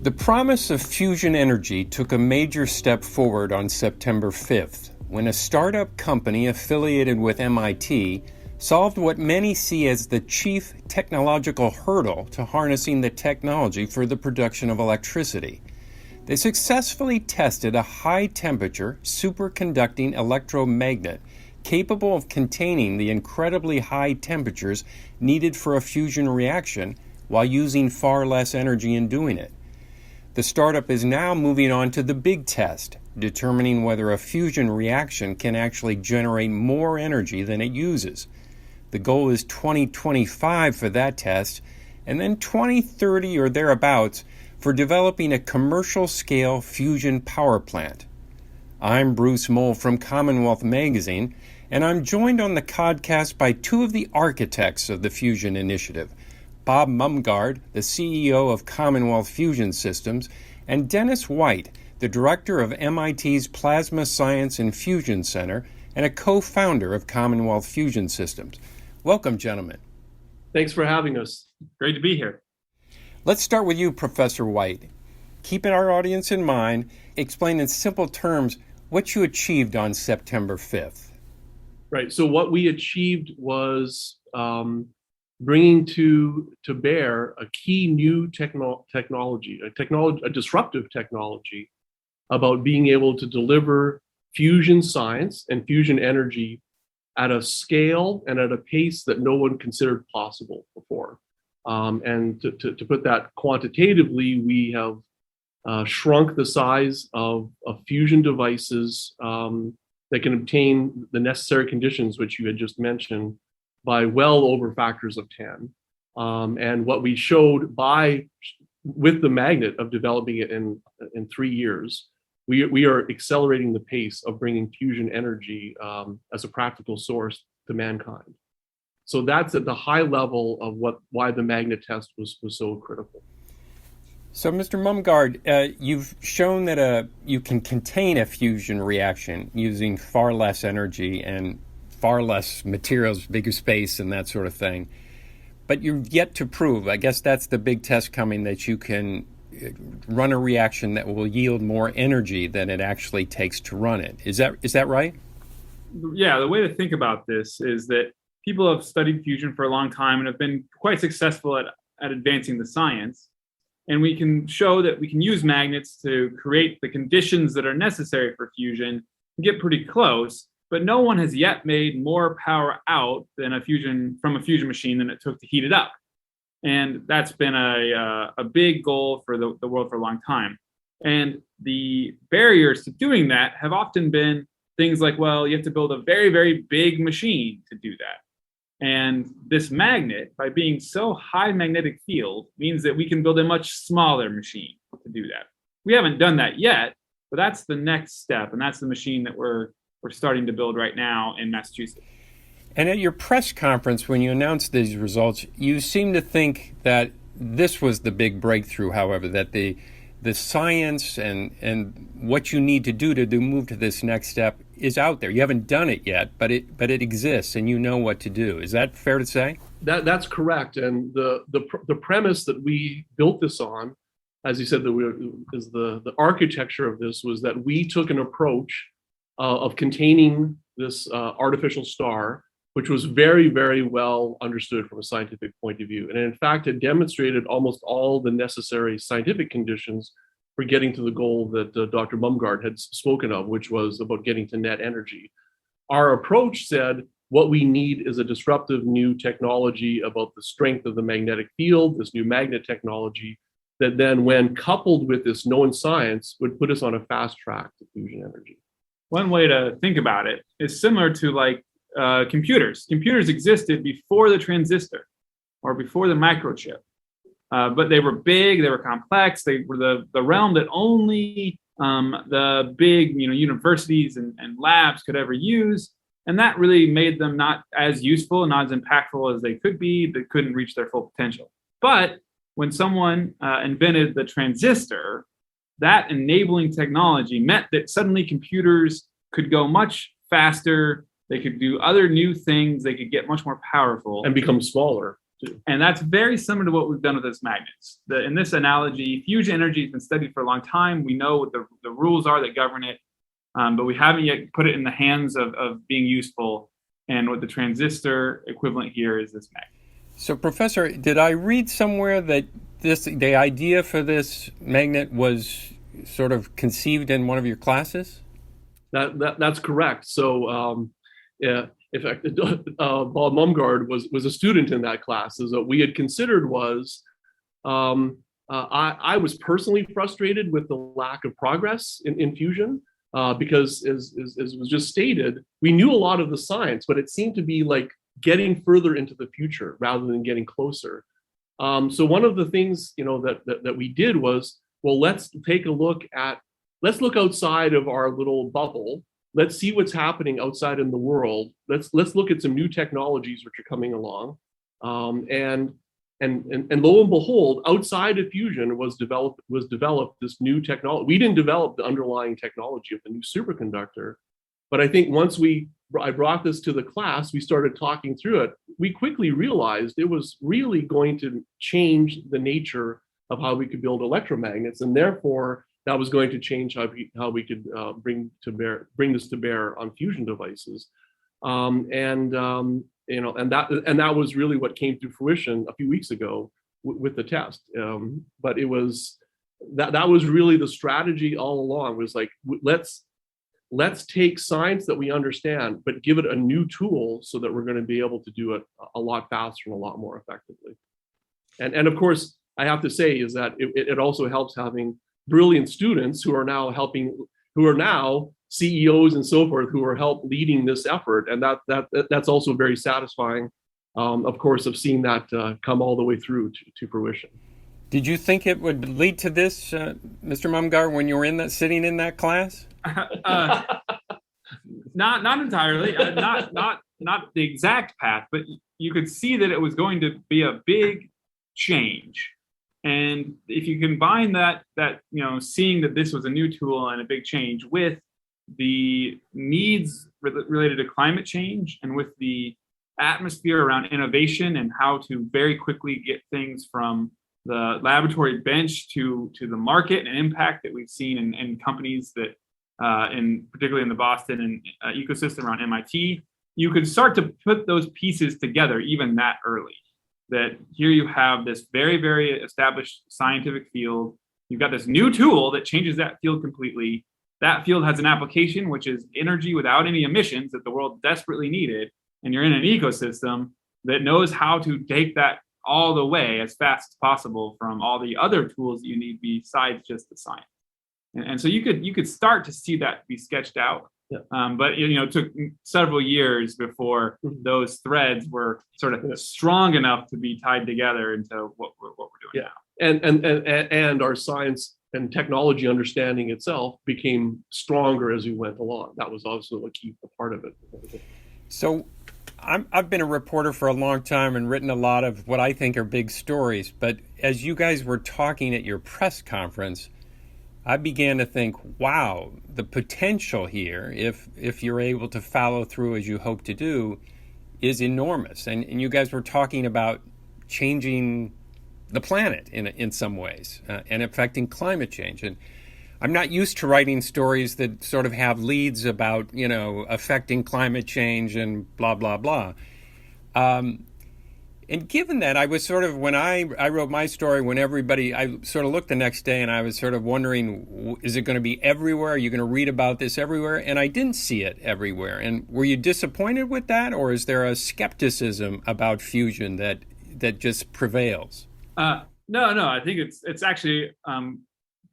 The promise of fusion energy took a major step forward on September 5th, when a startup company affiliated with MIT solved what many see as the chief technological hurdle to harnessing the technology for the production of electricity. They successfully tested a high-temperature, superconducting electromagnet capable of containing the incredibly high temperatures needed for a fusion reaction while using far less energy in doing it. The startup is now moving on to the big test, determining whether a fusion reaction can actually generate more energy than it uses. The goal is 2025 for that test, and then 2030 or thereabouts for developing a commercial-scale fusion power plant. I'm Bruce Moll from CommonWealth Magazine, and I'm joined on the podcast by two of the architects of the fusion initiative, Bob Mumgard, the CEO of CommonWealth Fusion Systems, and Dennis White, the director of MIT's Plasma Science and Fusion Center and a co-founder of CommonWealth Fusion Systems. Welcome, gentlemen. Thanks for having us. Great to be here. Let's start with you, Professor White. Keeping our audience in mind, explain in simple terms what you achieved on September 5th. Right. So what we achieved was bringing to bear a key new technology, a disruptive technology about being able to deliver fusion science and fusion energy at a scale and at a pace that no one considered possible before. And to put that quantitatively, we have shrunk the size of fusion devices that can obtain the necessary conditions, which you had just mentioned, by well over factors of 10. And what we showed with the magnet of developing it in 3 years, we are accelerating the pace of bringing fusion energy as a practical source to mankind. So that's at the high level of why the magnet test was so critical. So, Mr. Mumgard, you've shown that you can contain a fusion reaction using far less energy and far less materials, bigger space, and that sort of thing. But you've yet to prove, I guess that's the big test coming, that you can run a reaction that will yield more energy than it actually takes to run it. Is that right? Yeah, the way to think about this is that people have studied fusion for a long time and have been quite successful at advancing the science. And we can show that we can use magnets to create the conditions that are necessary for fusion and get pretty close. But no one has yet made more power out from a fusion machine than it took to heat it up. And that's been a big goal for the world for a long time. And the barriers to doing that have often been things like, well, you have to build a very, very big machine to do that. And this magnet, by being so high magnetic field, means that we can build a much smaller machine to do that. We haven't done that yet, but that's the next step. And that's the machine that we're starting to build right now in Massachusetts. And at your press conference, when you announced these results, you seemed to think that this was the big breakthrough, however, that the science and what you need to move to this next step is out there. You haven't done it yet, but it exists, and you know what to do. Is that fair to say? That's correct. And the premise that we built this on, as you said, the architecture of this was that we took an approach of containing this artificial star, which was very, very well understood from a scientific point of view. And in fact, it demonstrated almost all the necessary scientific conditions for getting to the goal that Dr. Mumgard had spoken of, which was about getting to net energy. Our approach said, what we need is a disruptive new technology about the strength of the magnetic field, this new magnet technology, that then when coupled with this known science would put us on a fast track to fusion energy. One way to think about it is similar to like computers. Computers existed before the transistor or before the microchip, but they were big, they were complex, they were the realm that only the big universities and labs could ever use. And that really made them not as useful and not as impactful as they could be. They couldn't reach their full potential. But when someone invented the transistor, that enabling technology meant that suddenly computers could go much faster. They could do other new things. They could get much more powerful and become smaller. too. And that's very similar to what we've done with this magnets. In this analogy, fusion energy has been studied for a long time. We know what the rules are that govern it, but we haven't yet put it in the hands of being useful. And what the transistor equivalent here is this magnet. So, Professor, did I read somewhere that the idea for this magnet was sort of conceived in one of your classes? That's correct. So, in fact, Bob Mumgard was a student in that class. So what we had considered was, I was personally frustrated with the lack of progress in fusion. Because as was just stated, we knew a lot of the science, but it seemed to be like getting further into the future rather than getting closer. So one of the things that we did was, well, let's look outside of our little bubble. Let's see what's happening outside in the world. Let's look at some new technologies which are coming along, and lo and behold, outside of fusion was developed this new technology. We didn't develop the underlying technology of the new superconductor, but I think once I brought this to the class, we started talking through it. We quickly realized it was really going to change the nature of how we could build electromagnets, and therefore that was going to change how we could bring this to bear on fusion devices, and that was really what came to fruition a few weeks ago with the test. But it was that was really the strategy all along. Was like, let's take science that we understand, but give it a new tool so that we're going to be able to do it a lot faster and a lot more effectively. And of course, I have to say is that it also helps having brilliant students who are now CEOs and so forth, who are leading this effort, and that's also very satisfying, of course, of seeing that come all the way through to fruition. Did you think it would lead to this, Mr. Mumgar, when you were sitting in that class? Not entirely, not the exact path, but you could see that it was going to be a big change. And if you combine that seeing that this was a new tool and a big change with the needs related to climate change and with the atmosphere around innovation and how to very quickly get things from the laboratory bench to the market and impact that we've seen in companies that, particularly in the Boston and ecosystem around MIT, you could start to put those pieces together even that early. That here you have this very, very established scientific field. You've got this new tool that changes that field completely. That field has an application, which is energy without any emissions that the world desperately needed. And you're in an ecosystem that knows how to take that all the way as fast as possible from all the other tools that you need besides just the science. And so you could start to see that be sketched out. Yeah. But it took several years before those threads were sort of strong enough to be tied together into what we're doing now. And our science and technology understanding itself became stronger as we went along. That was also a key part of it. So I've been a reporter for a long time and written a lot of what I think are big stories. But as you guys were talking at your press conference, I began to think, wow, the potential here, if you're able to follow through as you hope to do, is enormous. And you guys were talking about changing the planet in some ways and affecting climate change. And I'm not used to writing stories that sort of have leads about, affecting climate change and blah, blah, blah. And given that, I was sort of, when I wrote my story, I sort of looked the next day and I was sort of wondering, is it going to be everywhere? Are you going to read about this everywhere? And I didn't see it everywhere. And were you disappointed with that? Or is there a skepticism about fusion that just prevails? No, I think it's actually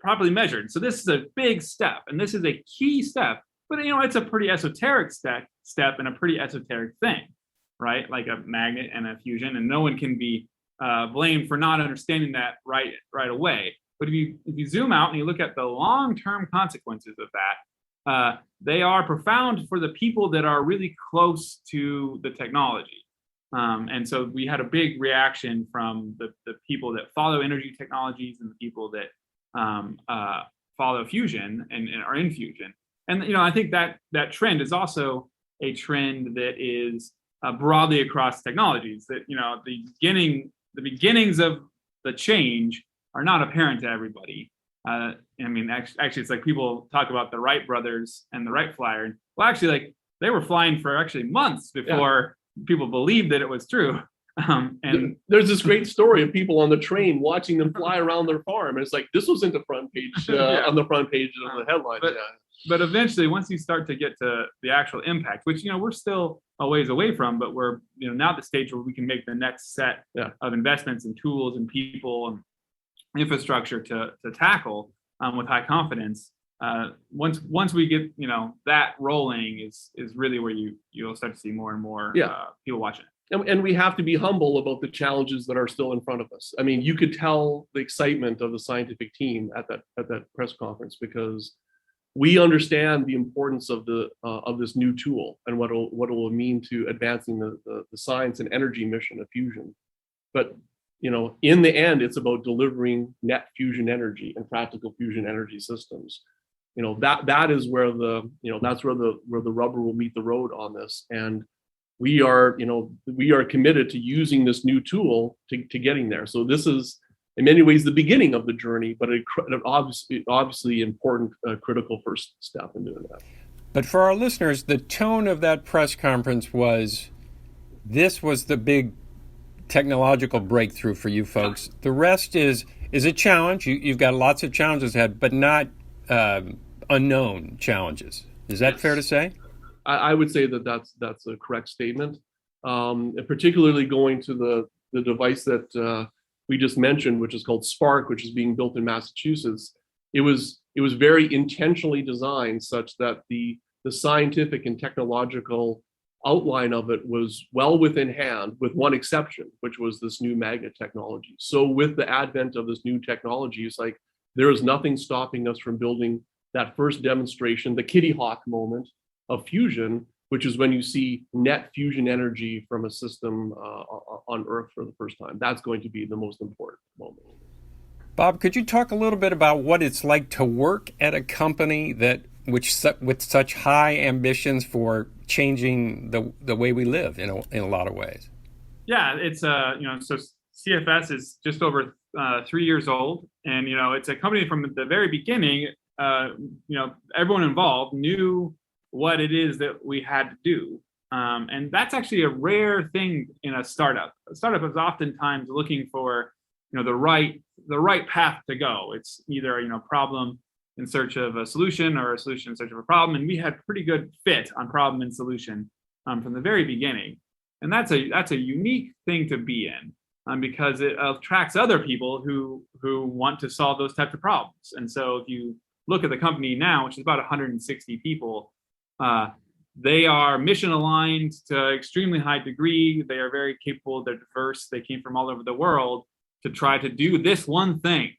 properly measured. So this is a big step, and this is a key step, but it's a pretty esoteric step and a pretty esoteric thing, right? Like a magnet and a fusion, and no one can be blamed for not understanding that right away. But if you zoom out and you look at the long-term consequences of that, they are profound for the people that are really close to the technology. And so we had a big reaction from the people that follow energy technologies and the people that follow fusion and are in fusion. And I think that trend is also a trend that is broadly across technologies. That the beginnings of the change are not apparent to everybody. I mean, actually, it's like people talk about the Wright brothers and the Wright flyer. Well, actually, like they were flying for actually months before people believed that it was true. And there's this great story of people on the train watching them fly around their farm. And it's like, this wasn't the front page on the front page of the headline. But eventually, once you start to get to the actual impact, which, we're still a ways away from, but we're, now at the stage where we can make the next set of investments and tools and people and infrastructure to tackle with high confidence. Once we get, that rolling is really where you'll start to see more and more people watching it. And we have to be humble about the challenges that are still in front of us. I mean, you could tell the excitement of the scientific team at that press conference, because we understand the importance of this new tool and what it will mean to advancing the science and energy mission of fusion. But in the end, it's about delivering net fusion energy and practical fusion energy systems. That is where that's where the rubber will meet the road on this. And we are committed to using this new tool to getting there. So this is in many ways the beginning of the journey, but an obviously important critical first step in doing that. But for our listeners, the tone of that press conference was, this was the big technological breakthrough for you folks. The rest is a challenge. You've got lots of challenges ahead, but not unknown challenges. Is that fair to say? I would say that's a correct statement. And particularly going to the device that we just mentioned, which is called Spark, which is being built in Massachusetts. It was very intentionally designed such that the scientific and technological outline of it was well within hand, with one exception, which was this new magnet technology. So with the advent of this new technology, it's like there is nothing stopping us from building that first demonstration, the Kitty Hawk moment of fusion, which is when you see net fusion energy from a system on Earth for the first time. That's going to be the most important moment. Bob, could you talk a little bit about what it's like to work at a company with such high ambitions for changing the way we live in a lot of ways? Yeah, it's so CFS is just over 3 years old, and it's a company from the very beginning. Everyone involved knew what it is that we had to do, and that's actually a rare thing in a startup. A startup is oftentimes looking for the right path to go. It's either problem in search of a solution or a solution in search of a problem, and we had pretty good fit on problem and solution from the very beginning. And that's a unique thing to be in, because it attracts other people who want to solve those types of problems. And so if you look at the company now, which is about 160 people, they are mission aligned to extremely high degree. They are very capable. They're diverse. They came from all over the world to try to do this one thing,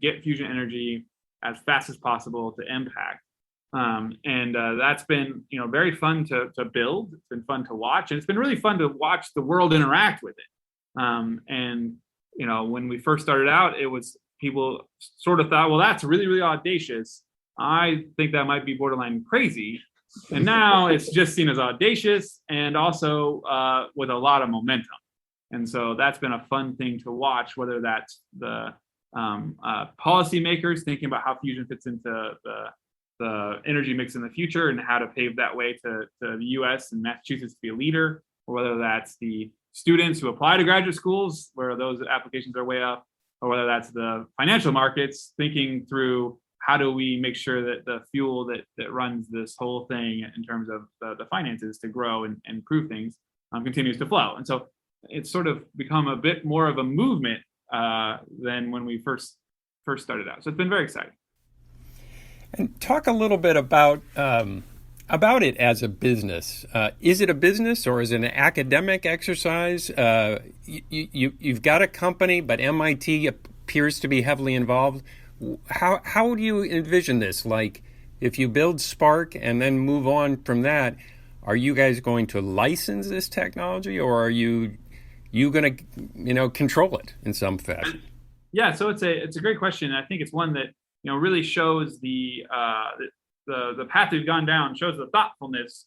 get fusion energy as fast as possible to impact. And that's been very fun to build. It's been fun to watch, and it's been really fun to watch the world interact with it. And when we first started out, it was people sort of thought, well, that's really, really audacious. I think that might be borderline crazy. And now it's just seen as audacious and also with a lot of momentum. And so that's been a fun thing to watch, whether that's the policymakers thinking about how fusion fits into the energy mix in the future and how to pave that way to the US and Massachusetts to be a leader, or whether that's the students who apply to graduate schools where those applications are way up, or whether that's the financial markets thinking through how do we make sure that the fuel that runs this whole thing in terms of the finances to grow and improve things continues to flow. And so it's sort of become a bit more of a movement than when we first started out. So it's been very exciting. And talk a little bit about it as a business. Is it a business or is it an academic exercise? You've got a company, but MIT appears to be heavily involved. How do you envision this? Like, if you build Spark and then move on from that, are you guys going to license this technology, or are you going to control it in some fashion? Yeah, so it's a great question. I think it's one that really shows the path we've gone down, shows the thoughtfulness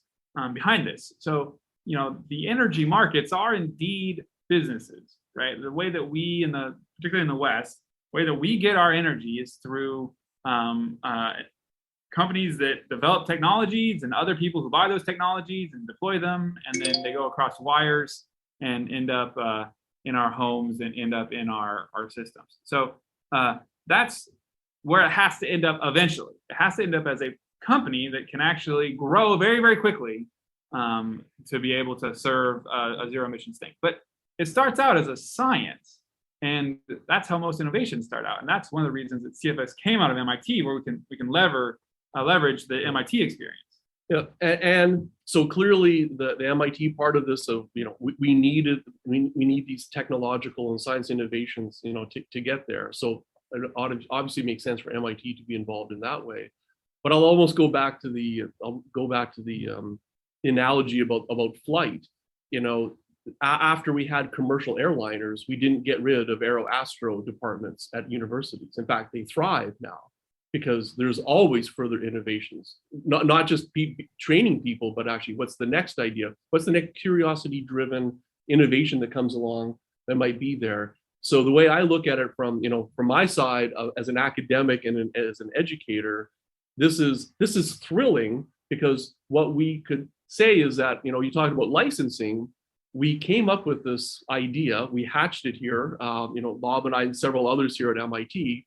behind this. So the energy markets are indeed businesses, right? The way that we particularly in the West, the way that we get our energy is through companies that develop technologies and other people who buy those technologies and deploy them, and then they go across wires and end up in our homes and end up in our systems. So that's where it has to end up eventually. It has to end up as a company that can actually grow very, very quickly to be able to serve a zero emission state. But it starts out as a science, and that's how most innovations start out. And that's one of the reasons that CFS came out of MIT, where we can leverage the MIT experience. Yeah, and so clearly the MIT part of this, of we need these technological and science innovations, to get there. So it obviously makes sense for MIT to be involved in that way. But I'll almost go back to the analogy about flight. After we had commercial airliners, we didn't get rid of aero-astro departments at universities. In fact, they thrive now because there's always further innovations, not just training people, but actually what's the next idea? What's the next curiosity-driven innovation that comes along that might be there? So the way I look at it from my side as an academic and as an educator, this is thrilling, because what we could say is that, you talk about licensing, we came up with this idea, we hatched it here, Bob and I and several others here at MIT.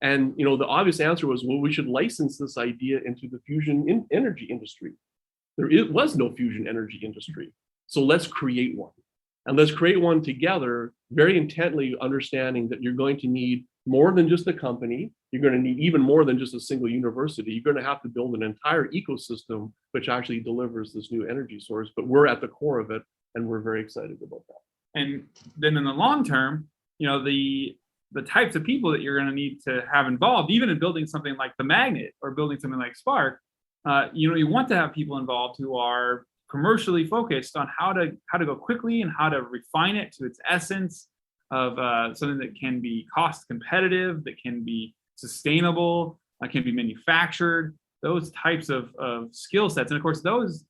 And, the obvious answer was, well, we should license this idea into the fusion energy industry. There was no fusion energy industry. So let's create one. And let's create one together, very intently understanding that you're going to need more than just a company. You're going to need even more than just a single university. You're going to have to build an entire ecosystem which actually delivers this new energy source. But we're at the core of it, and we're very excited about that. And then in the long term, the types of people that you're going to need to have involved, even in building something like the magnet or building something like Spark, you want to have people involved who are commercially focused on how to go quickly and how to refine it to its essence of something that can be cost competitive, that can be sustainable, can be manufactured, those types of skill sets. And of course, those,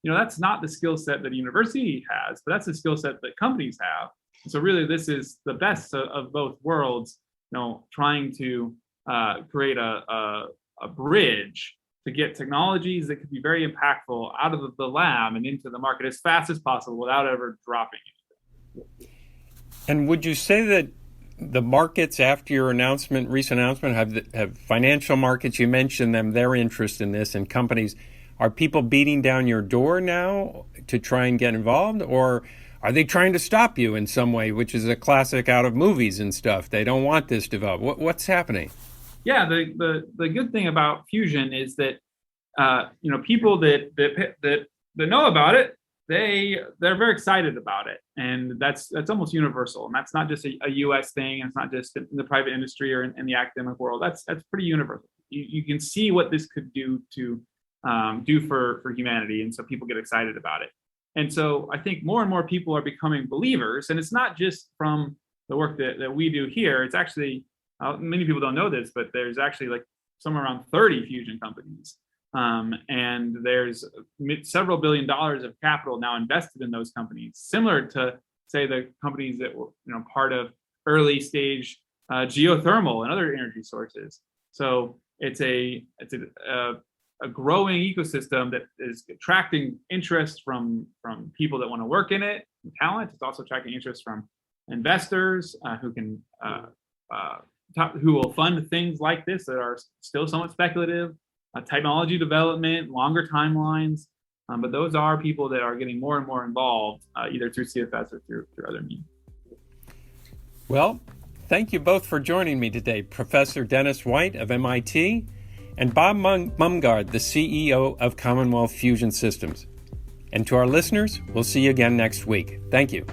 that's not the skill set that a university has, but that's the skill set that companies have. So really, this is the best of both worlds, trying to create a bridge to get technologies that could be very impactful out of the lab and into the market as fast as possible without ever dropping anything. And would you say that the markets after your recent announcement, have financial markets, you mentioned them, their interest in this, and companies, are people beating down your door now to try and get involved, or are they trying to stop you in some way, which is a classic out of movies and stuff? They don't want this developed. What's happening? Yeah, the good thing about fusion is that people that know about it, they're very excited about it, and that's almost universal. And that's not just a U.S. thing, and it's not just in the private industry or in the academic world. That's pretty universal. You can see what this could do for humanity, and so people get excited about it. And so I think more and more people are becoming believers, and it's not just from the work that we do here. It's actually, many people don't know this, but there's actually like somewhere around 30 fusion companies. And there's several $1 billion of capital now invested in those companies, similar to, say, the companies that were part of early stage geothermal and other energy sources. So it's a growing ecosystem that is attracting interest from people that want to work in it, talent. It's also attracting interest from investors who will fund things like this that are still somewhat speculative, technology development, longer timelines. But those are people that are getting more and more involved, either through CFS or through other means. Well, thank you both for joining me today, Professor Dennis White of MIT and Bob Mumgard, the CEO of CommonWealth Fusion Systems. And to our listeners, we'll see you again next week. Thank you.